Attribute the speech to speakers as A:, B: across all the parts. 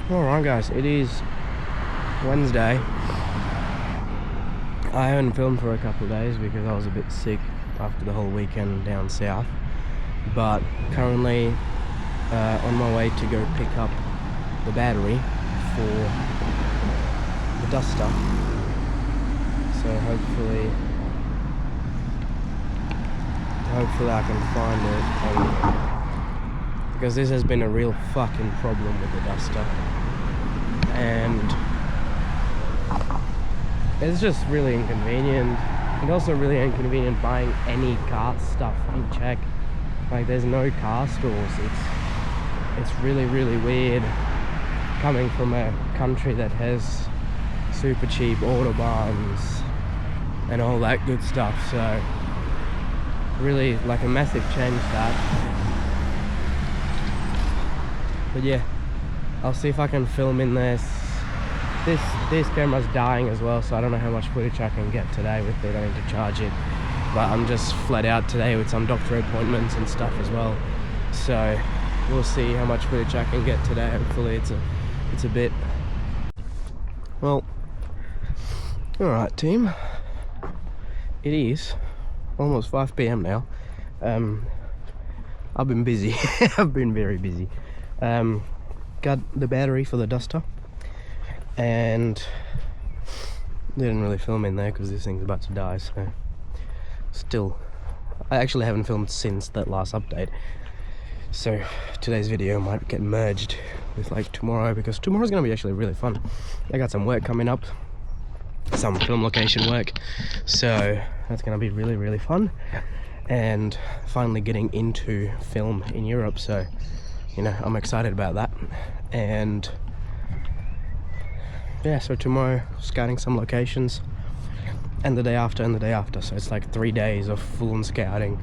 A: Alright guys, it is Wednesday. I haven't filmed for a couple of days because I was a bit sick after the whole weekend down south. But currently on my way to go pick up the battery for the duster. So hopefully I can find it, because this has been a real fucking problem with the duster, and it's just really inconvenient. And also really inconvenient buying any car stuff in Czech. Like, there's no car stores. It's really weird coming from a country that has super cheap autobahns and all that good stuff. So really like a massive change that. But yeah, I'll see if I can film in this camera's dying as well, so I don't know how much footage I can get today with it. I need to charge it, but I'm just flat out today with some doctor appointments and stuff as well, so we'll see how much footage I can get today. Hopefully it's a bit. Well, alright team, it is almost 5 PM now. I've been busy. I've been very busy. Got the battery for the duster, and didn't really film in there because this thing's about to die. So still, I actually haven't filmed since that last update, so today's video might get merged with like tomorrow, because tomorrow's gonna be actually really fun. I got some work coming up, some film location work, so that's gonna be really fun, and finally getting into film in Europe, so you know, I'm excited about that. And yeah, so tomorrow scouting some locations, and the day after, so it's like 3 days of full-on scouting,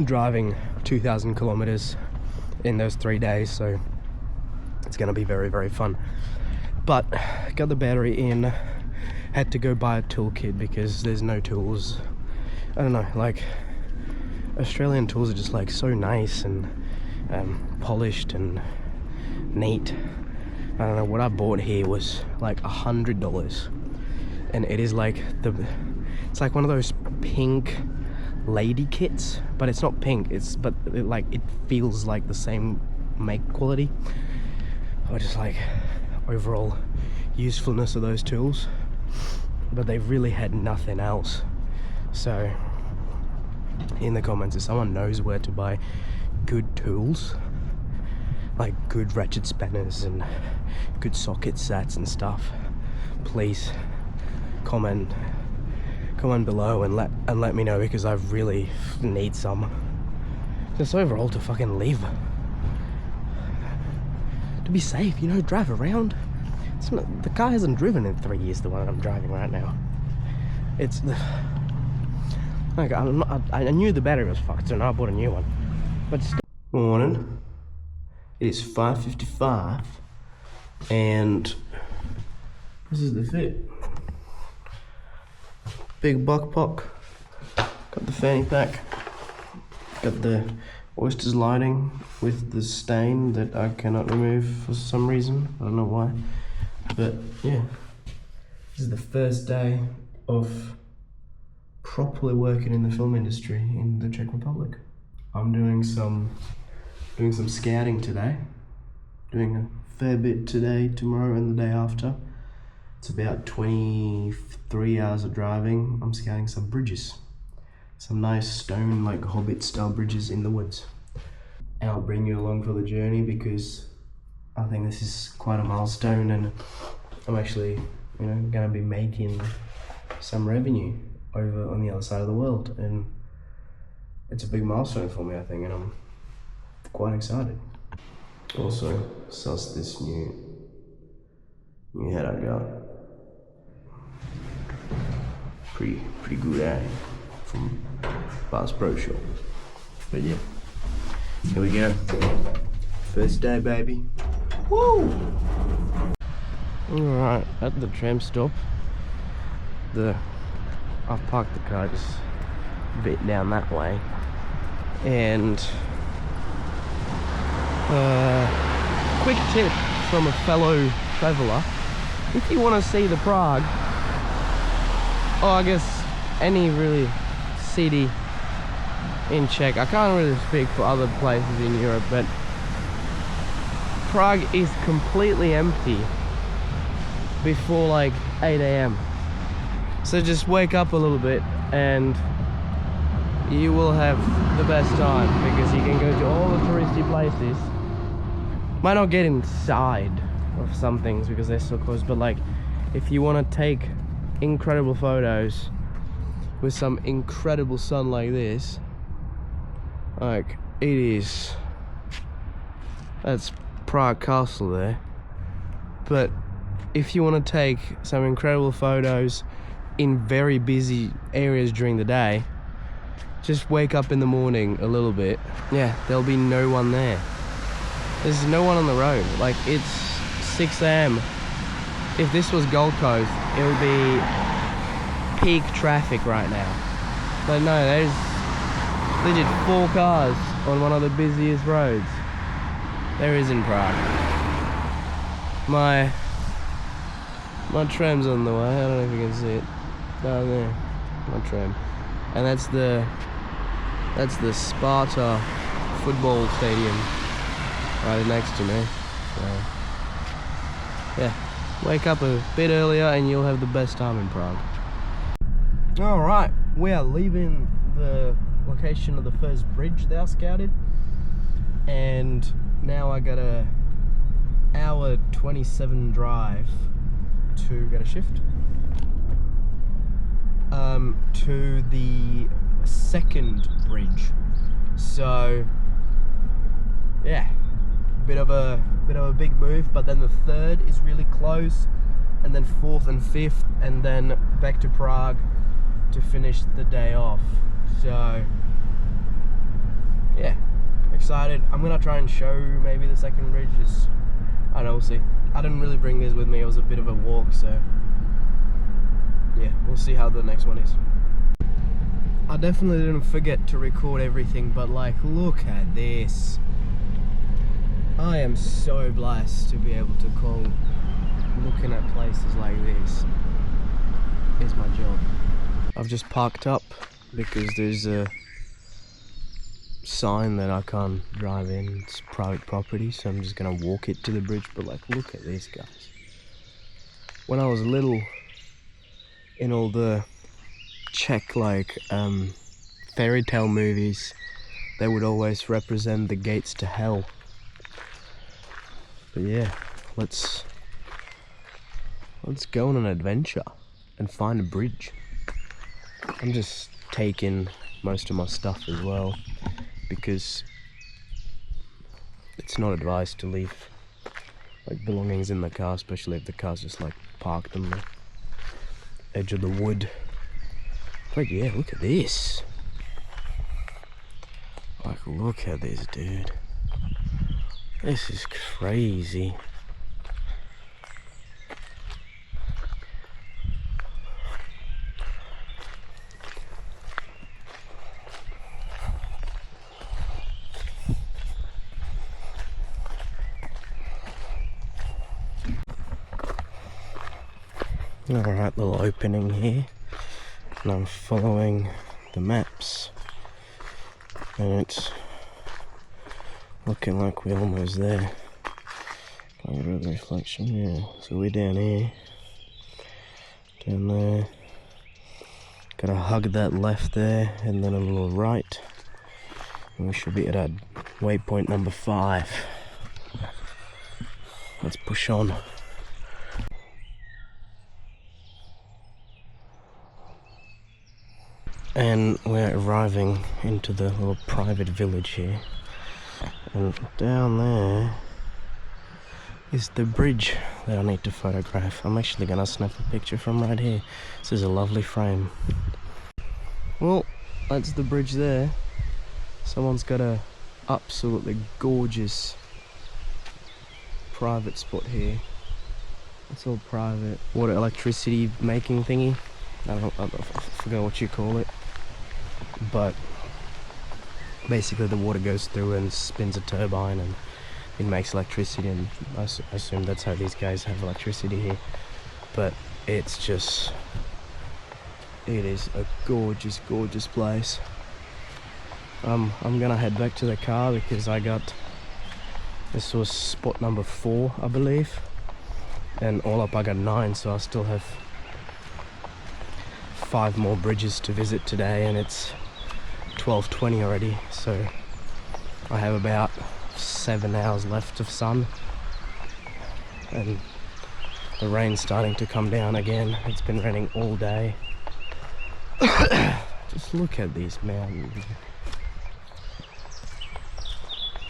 A: driving 2,000 kilometers in those 3 days, so it's gonna be very fun. But got the battery in, had to go buy a toolkit because there's no tools. I don't know, like Australian tools are just like so nice and polished and neat. I don't know, what I bought here was like $100, and it is like it's like one of those pink lady kits, but it's not pink, it feels like the same make quality, or just like overall usefulness of those tools. But they really had nothing else. So in the comments, if someone knows where to buy good tools, like good ratchet spanners and good socket sets and stuff, please comment below and let me know, because I really need some, just overall to fucking live, to be safe, you know, drive around. The car hasn't driven in 3 years, the one I'm driving right now. It's like, I knew the battery was fucked, so now I bought a new one. But still. Morning. It is 5:55, and this is the fit. Big buck puck. Got the fanny pack. Got the oysters lining with the stain that I cannot remove for some reason. I don't know why. But yeah, this is the first day of properly working in the film industry in the Czech Republic. I'm doing some scouting today, doing a fair bit today, tomorrow and the day after. It's about 23 hours of driving. I'm scouting some bridges, some nice stone, like Hobbit style bridges in the woods. And I'll bring you along for the journey, because I think this is quite a milestone, and I'm actually, you know, gonna be making some revenue over on the other side of the world, and it's a big milestone for me, I think, and I'm quite excited. Also, suss this new head I got. Pretty good, eh? From Bass Pro Shop. But yeah, here we go. First day, baby. Woo! Alright, at the tram stop, I've parked the car just a bit down that way, and quick tip from a fellow traveler. If you want to see the Prague, or I guess any really city in Czech, I can't really speak for other places in Europe, but Prague is completely empty before like 8 AM. So just wake up a little bit and you will have the best time, because you can go to all the touristy places. Might not get inside of some things because they're so close, but like if you want to take incredible photos with some incredible sun like this, like it is, that's Prague Castle there. But if you want to take some incredible photos in very busy areas during the day, just wake up in the morning a little bit. Yeah, there'll be no one there. There's no one on the road. Like, it's 6 AM. If this was Gold Coast, it would be peak traffic right now. But no, there's legit 4 cars on one of the busiest roads there is in Prague. My tram's on the way. I don't know if you can see it. Down there, my tram. And that's the Sparta football stadium right next to me. So yeah, wake up a bit earlier and you'll have the best time in Prague. Alright, we are leaving the location of the first bridge that I scouted, and now I got a hour 27 drive to get a shift to the second bridge. So yeah, bit of a big move, but then the third is really close, and then 4th and 5th, and then back to Prague to finish the day off. So yeah, excited. I'm gonna try and show maybe the second bridge. I don't know, we'll see. I didn't really bring this with me, it was a bit of a walk, so yeah, we'll see how the next one is. I definitely didn't forget to record everything, but like, look at this. I am so blessed to be able to call looking at places like this is my job. I've just parked up because there's a sign that I can't drive in. It's private property, so I'm just gonna walk it to the bridge. But like, look at this, guys. When I was little, in all the Czech like fairy tale movies, they would always represent the gates to hell. But yeah, let's go on an adventure and find a bridge. I'm just taking most of my stuff as well, because it's not advised to leave like belongings in the car, especially if the car's just like parked on the edge of the wood. But yeah, look at this. Like, look at this, dude. This is crazy. Alright, little opening here, and I'm following the maps, and it's looking like we're almost there. Got a bit of reflection, yeah. So we're down here, down there. Gotta hug that left there, and then a little right, and we should be at our waypoint number 5. Let's push on. And we're arriving into the little private village here, and down there is the bridge that I need to photograph. I'm actually gonna snap a picture from right here. This is a lovely frame. Well, that's the bridge there. Someone's got a absolutely gorgeous private spot here. It's all private. Water electricity making thingy. I forgot what you call it. But basically the water goes through and spins a turbine, and it makes electricity, and I assume that's how these guys have electricity here. But it's just, it is a gorgeous, gorgeous place. I'm gonna head back to the car because this was spot number 4, I believe, and all up I got 9, so I still have 5 more bridges to visit today, and it's 12:20 already, so I have about 7 hours left of sun, and the rain's starting to come down again. It's been raining all day. Just look at these mountains.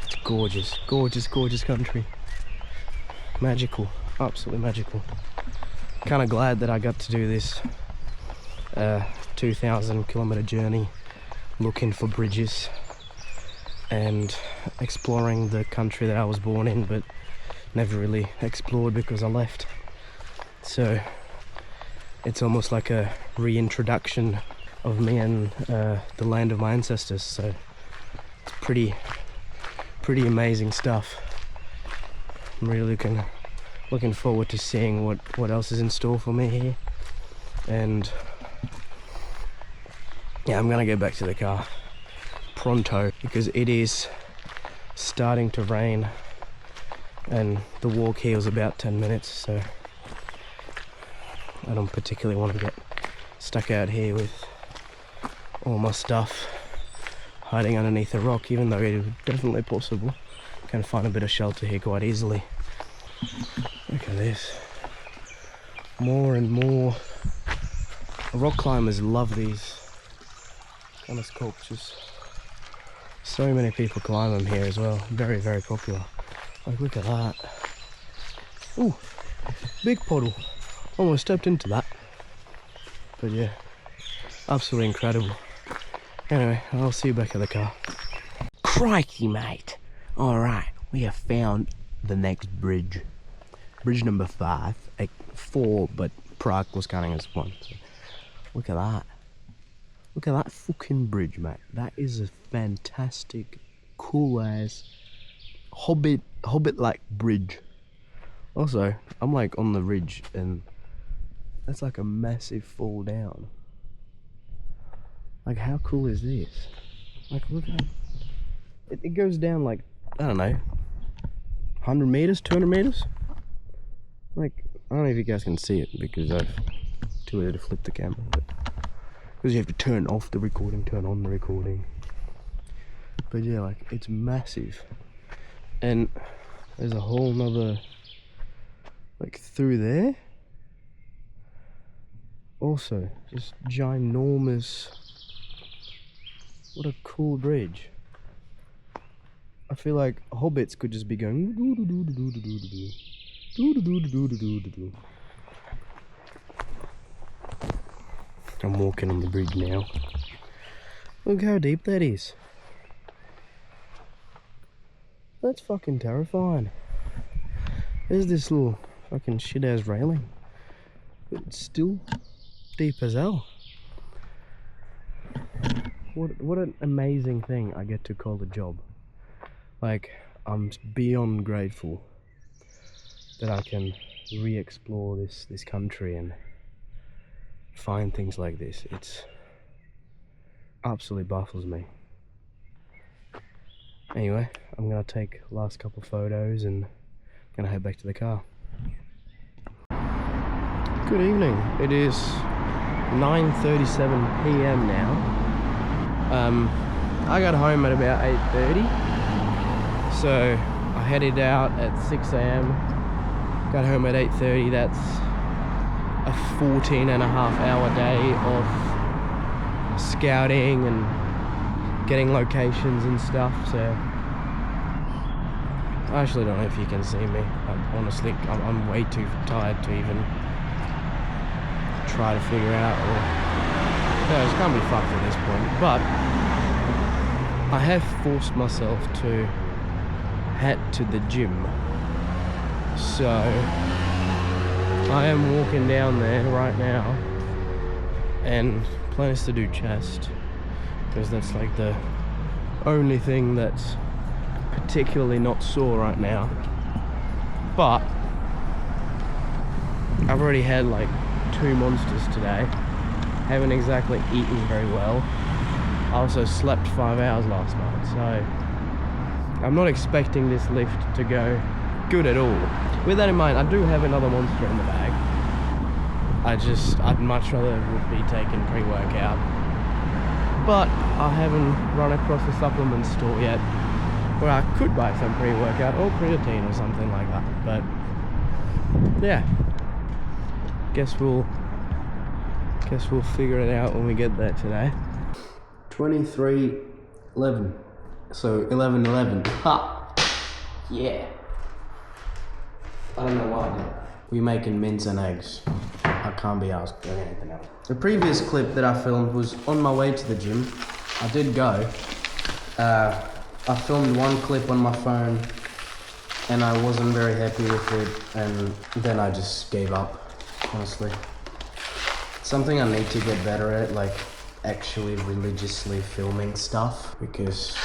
A: It's gorgeous, gorgeous, gorgeous country. Magical, absolutely magical. Kind of glad that I got to do this 2,000 kilometer journey looking for bridges and exploring the country that I was born in, but never really explored because I left. So it's almost like a reintroduction of me and the land of my ancestors. So it's pretty amazing stuff. I'm really looking forward to seeing what else is in store for me here. And yeah, I'm gonna get back to the car pronto because it is starting to rain, and the walk here was about 10 minutes, so I don't particularly want to get stuck out here with all my stuff hiding underneath a rock, even though it is definitely possible. Can find a bit of shelter here quite easily. Look at this. More and more rock climbers love these kind of sculptures. So many people climb them here as well. Very, very popular. Like, look at that. Ooh, big puddle. Almost stepped into that. But yeah, absolutely incredible. Anyway, I'll see you back at the car. Crikey, mate. Alright, we have found the next bridge. Bridge number 5. 4, but Prague was counting as 1. So look at that. Look at that fucking bridge, mate. That is a fantastic, cool ass Hobbit-like bridge. Also, I'm like on the ridge, and that's like a massive fall down. Like, how cool is this? Like, look at it. It goes down like, I don't know, 100 meters, 200 meters? Like, I don't know if you guys can see it because I've too early to flip the camera, but because you have to turn off the recording, turn on the recording. But yeah, like, it's massive. And there's a whole nother, like, through there. Also, just ginormous. What a cool bridge. I feel like hobbits could just be going doo doo doo doo doo doo doo doo doo doo doo doo doo. I'm walking on the bridge now. Look how deep that is. That's fucking terrifying. There's this little fucking shit ass railing. It's still deep as hell. What an amazing thing I get to call a job. Like, I'm beyond grateful that I can re-explore this country and find things like this. It's absolutely baffles me. Anyway, I'm gonna take last couple photos and I'm gonna head back to the car. Good evening. It is 9:37 PM now. I got home at about 8:30, so I headed out at 6 AM. Got home at 8:30. That's a 14.5-hour day of scouting and getting locations and stuff. So I actually don't know if you can see me. Honestly, I'm way too tired to even try to figure out, or yeah, it's gonna be fucked at this point. But I have forced myself to head to the gym, so I am walking down there right now, and plans to do chest because that's like the only thing that's particularly not sore right now, but I've already had like 2 monsters today. Haven't exactly eaten very well. I also slept 5 hours last night, so I'm not expecting this lift to go good at all. With that in mind, I do have another monster in the bag. I'd much rather it would be taken pre-workout. But I haven't run across a supplement store yet where I could buy some pre-workout or creatine or something like that. But yeah, guess we'll figure it out when we get there today. 23:11. So 11:11. Ha! Yeah. I don't know why I did. We're making mince and eggs. I can't be asked doing anything else. The previous clip that I filmed was on my way to the gym. I did go. I filmed one clip on my phone and I wasn't very happy with it, and then I just gave up, honestly. Something I need to get better at, like actually religiously filming stuff, because...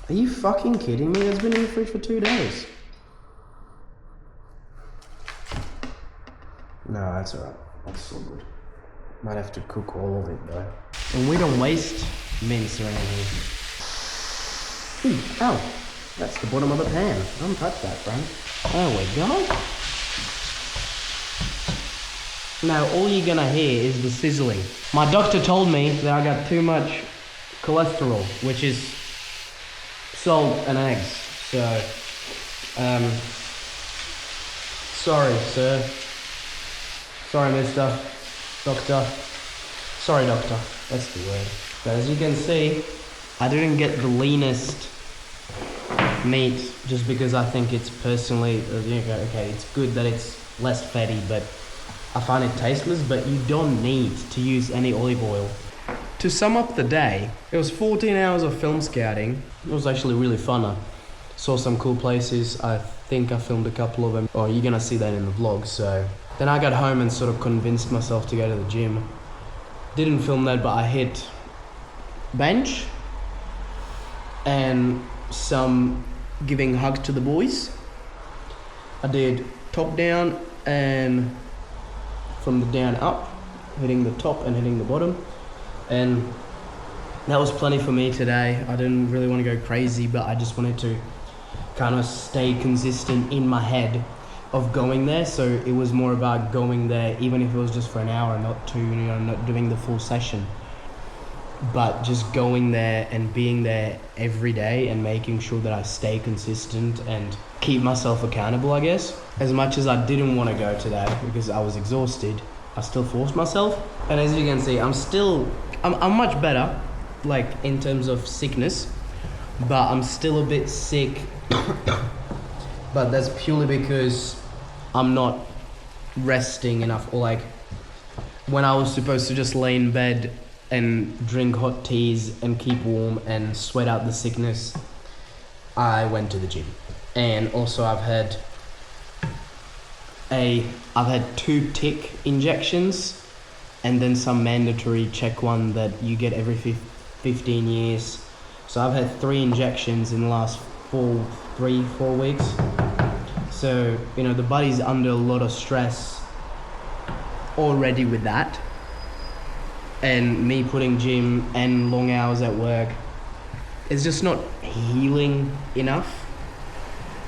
A: Are you fucking kidding me? It's been in the fridge for 2 days. No, that's alright. That's so good. Might have to cook all of it though. And we don't waste mince around here. Ooh, ow. That's the bottom of the pan. Don't touch that, friend. There we go. Now all you're gonna hear is the sizzling. My doctor told me that I got too much cholesterol, which is salt and eggs. So, sorry, sir. Sorry, mister. Doctor. Sorry, doctor. That's the word. But as you can see, I didn't get the leanest meat just because I think it's personally, okay, it's good that it's less fatty, but I find it tasteless. But you don't need to use any olive oil. To sum up the day, it was 14 hours of film scouting. It was actually really fun. I saw some cool places. I think I filmed a couple of them. Oh, you're gonna see that in the vlog. So then I got home and sort of convinced myself to go to the gym. Didn't film that, but I hit bench and some giving hugs to the boys. I did top down and from the down up, hitting the top and hitting the bottom. And that was plenty for me today. I didn't really want to go crazy, but I just wanted to kind of stay consistent in my head of going there. So it was more about going there, even if it was just for an hour, not 2, not doing the full session, but just going there and being there every day and making sure that I stay consistent and keep myself accountable, I guess. As much as I didn't want to go today because I was exhausted, I still forced myself. And as you can see, I'm much better, like in terms of sickness, but I'm still a bit sick. But that's purely because I'm not resting enough, or like when I was supposed to just lay in bed and drink hot teas and keep warm and sweat out the sickness, I went to the gym. And also I've had 2 tick injections and then some mandatory check one that you get every 15 years. So I've had 3 injections in the last 4 weeks. So, the body's under a lot of stress already with that. And me putting gym and long hours at work, it's just not healing enough.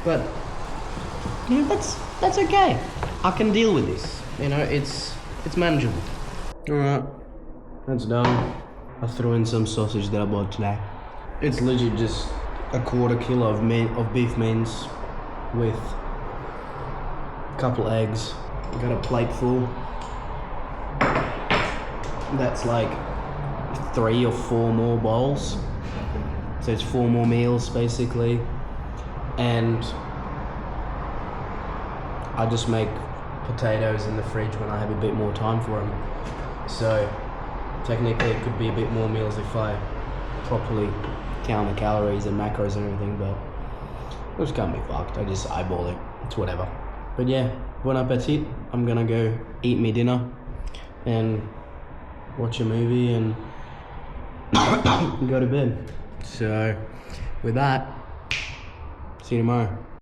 A: But, that's okay. I can deal with this. It's manageable. Alright, that's done. I threw in some sausage that I bought today. It's legit just a 1/4 kilo of beef mince with a couple eggs. Got a plate full. That's like 3 or 4 more bowls. So it's 4 more meals basically. And I just make potatoes in the fridge when I have a bit more time for them. So technically it could be a bit more meals if I properly count the calories and macros and everything, but it just can't be fucked. I just eyeball it. It's whatever. But yeah, bon appetit. I'm gonna go eat me dinner and watch a movie and go to bed.
B: So with that, see you tomorrow.